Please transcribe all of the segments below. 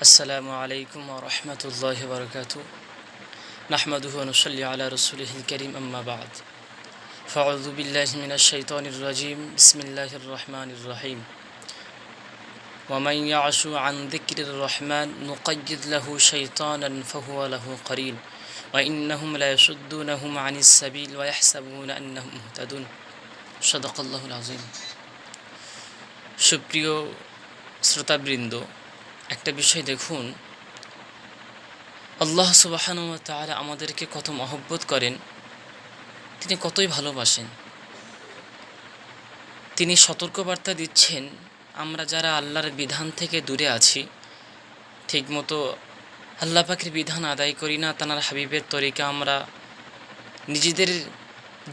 السلام عليكم ورحمة الله وبركاته نحمده ونصلي على رسوله الكريم أما بعد فأعوذ بالله من الشيطان الرجيم بسم الله الرحمن الرحيم ومن يعش عن ذكر الرحمن نقيض له شيطانا فهو له قرين وإنهم لا يصدونهم عن السبيل ويحسبون أنهم مهتدون صدق الله العظيم সুপ্রিয় শ্রোতাবৃন্দ, একটা বিষয় দেখুন, আল্লাহ সুবহানাহু ওয়া তাআলা আমাদেরকে কত মহব্বত করেন, তিনি কতই ভালোবাসেন। তিনি সতর্কবার্তা দিচ্ছেন, আমরা যারা আল্লাহর বিধান থেকে দূরে আছি, ঠিকমতো আল্লাহ পাকের বিধান আদায় করি না, তাঁর হাবিবের তরিকা আমরা নিজেদের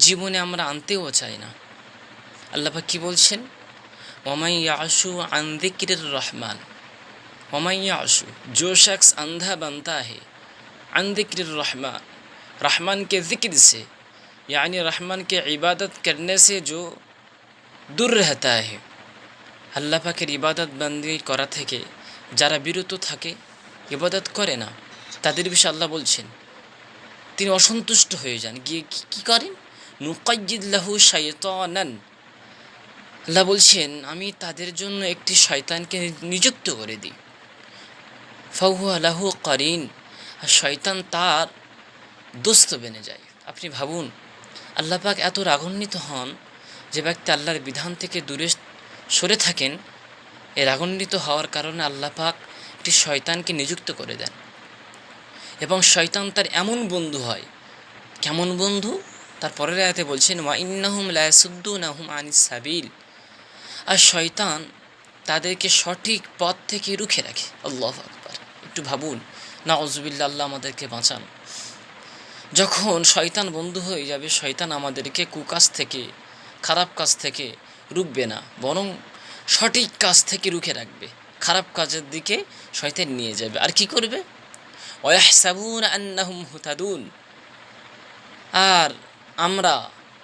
জীবনে আমরা আনতেও চাই না। আল্লাহ পাক কি বলছেন? ওমাই ইয়াশু আন যিকরির রহমান, ওমাই याशु, जो शख्स अंधा बनता है अन ज़िक्र रहमान, रहमान के ज़िक्र से यानी रहमान के इबादत करने से जो दूर रहता है, আল্লাহ পাকের ইবাদত বন্দি করা থেকে যারা বিরত থাকে, ইবাদত করে না, তাদের বিষয়ে আল্লাহ বলছেন তিনি অসন্তুষ্ট হয়ে যান, গিয়ে কী করেন? নুকাইয়িদ লাহু শাইতানান, আল্লাহ বলছেন আমি তাদের জন্য একটি শয়তানকে নিযুক্ত করে দিই। ফাহুয়া লাহু কারিন, আর শয়তান তার দোস্ত বেনে যায়। আপনি ভাবুন, আল্লাহ পাক এত রাগান্বিত হন, যে ব্যক্তি আল্লাহর বিধান থেকে দূরে সরে থাকেন, এই রাগান্বিত হওয়ার কারণে আল্লাহ পাক একটি শয়তানকে নিযুক্ত করে দেন, এবং শয়তান তার এমন বন্ধু হয়, কেমন বন্ধু? তার পরের আয়াতে বলছেন ওয়া ইন্নাহুম লা ইয়াসুদ্দুনাহুম আনিস সাবিল, আর শয়তান তাদেরকে সঠিক পথ থেকে রুখে রাখে। আল্লাহু আকবার। একটু ভাবুন, নাউযুবিল্লাহ, আল্লাহ আমাদেরকে বাঁচান। যখন শয়তান বন্ধু হয়ে যাবে, শয়তান আমাদেরকে কুকাজ থেকে, খারাপ কাজ থেকে রুখবে না, বরং সঠিক কাজ থেকে রুখে রাখবে, খারাপ কাজের দিকে শয়তান নিয়ে যাবে। আর কি করবে? ওয়াহসাবুনা আন্নাহুম মুহতাদুন, আর আমরা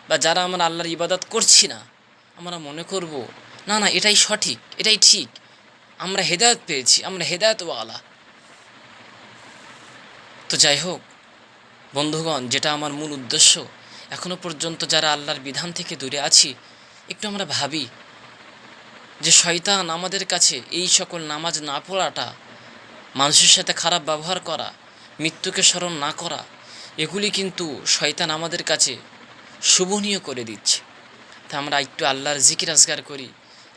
বা যারা আমরা আল্লাহর ইবাদত করছি না, আমরা মনে করব না না এটাই সঠিক, এটাই ঠিক, আমরা হেদায়েত পেয়েছি, আমরা হেদায়েতওয়ালা। তো যাই হোক বন্ধুগণ, যেটা আমার মূল উদ্দেশ্য, এখনও পর্যন্ত যারা আল্লাহর বিধান থেকে দূরে আছি, একটু আমরা ভাবি যে শয়তান আমাদের কাছে এই সকল নামাজ না পড়াটা, মানুষের সাথে খারাপ ব্যবহার করা, মৃত্যুকে স্মরণ না করা, এগুলি কিন্তু শয়তান আমাদের কাছে শুভনীয় করে দিচ্ছে। তা আমরা একটু আল্লাহর জিকির আজগার করি,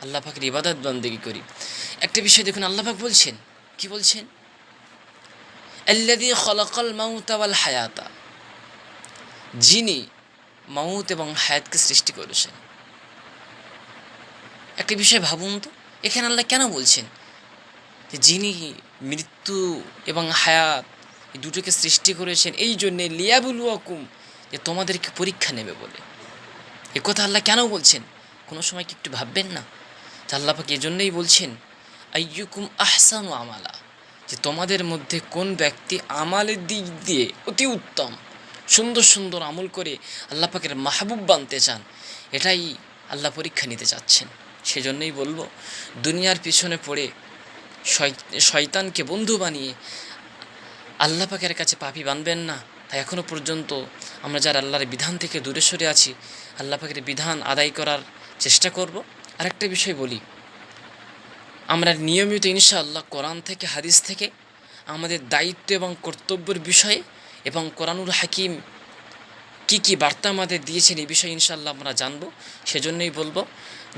আল্লাহ পাকের ইবাদত বন্দেগী করি। একটা বিষয় দেখুন, আল্লাহ পাক বলছেন, কি বলছেন? আল্লাযী খালাকাল মাউতা ওয়াল হায়াতা, যিনি মাউত এবং হায়াতকে সৃষ্টি করেছেন। একটা বিষয় ভাবুন তো, এখানে আল্লাহ কেন বলছেন যে যিনি মৃত্যু এবং হায়াত এই দুটোকে সৃষ্টি করেছেন এই জন্যে, লিয়াবলুয়াকুম, যে তোমাদেরকে পরীক্ষা নেবে বলে। এ কথা আল্লাহ কেন বলছেন? কোনো সময় কি একটু ভাববেন না যে আল্লাহ পাক এজন্যই বলছেন আইয়ুকুম আহসানু আমালা, যে তোমাদের মধ্যে কোন ব্যক্তি আমালের দিক দিয়ে অতি উত্তম, সুন্দর সুন্দর আমল করে আল্লাহ পাকের মাহবুব বানতে চান, এটাই আল্লাহ পরীক্ষা নিতে চাচ্ছেন। সেজন্যই বলবো, দুনিয়ার পিছনে পড়ে শয়তানকে বন্ধু বানিয়ে আল্লাহ পাকের কাছে পাপী বানবেন না। তাই এখনও পর্যন্ত আমরা যারা আল্লাহর বিধান থেকে দূরে সরে আছি, আল্লাহ পাকের বিধান আদায় করার চেষ্টা করব। আরেকটা বিষয় বলি, আমরা নিয়মিত ইনশাআল্লাহ কোরআন থেকে, হাদিস থেকে আমাদের দায়িত্ব এবং কর্তব্যের বিষয়ে এবং কোরআনুল হাকিম কি কি বার্তা আমাদের দিয়েছেন এই বিষয়ে ইনশাআল্লাহ আমরা জানব। সেজন্যই বলবো,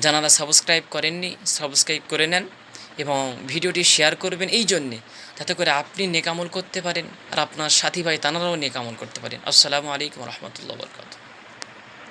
যারা সাবস্ক্রাইব করেননি সাবস্ক্রাইব করে নেন এবং ভিডিওটি শেয়ার করবেন, এই জন্যে যাতে করে আপনি নেক আমল করতে পারেন আর আপনার সাথী ভাই তানারাও নেক আমল করতে পারেন। আসসালামু আলাইকুম ওয়া রাহমাতুল্লাহি ওয়া বারাকাতুহু।